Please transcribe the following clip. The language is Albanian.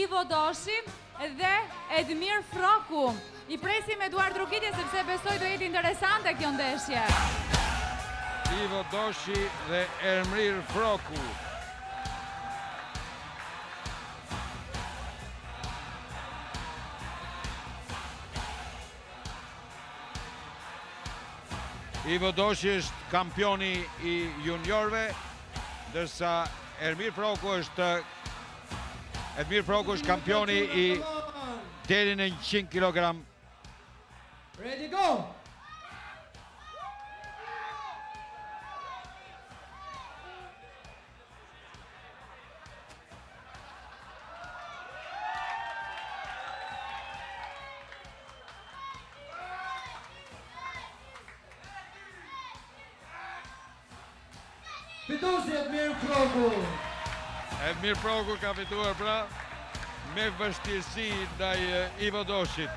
Ivo Doshi dhe Edmir Froku. I presim Eduard Rukitje sepse besoj do jetë interesante kjo ndeshje. Ivo Doshi dhe Edmir Froku. Ivo Doshi është kampioni i juniorve, ndërsa Edmir Froku është kampioni i deri në 100 kg. Ready, go! Fituesi Edmir Froku. Edmir Froku ka fituar pra me vështirësi ndaj Ivo Doshit.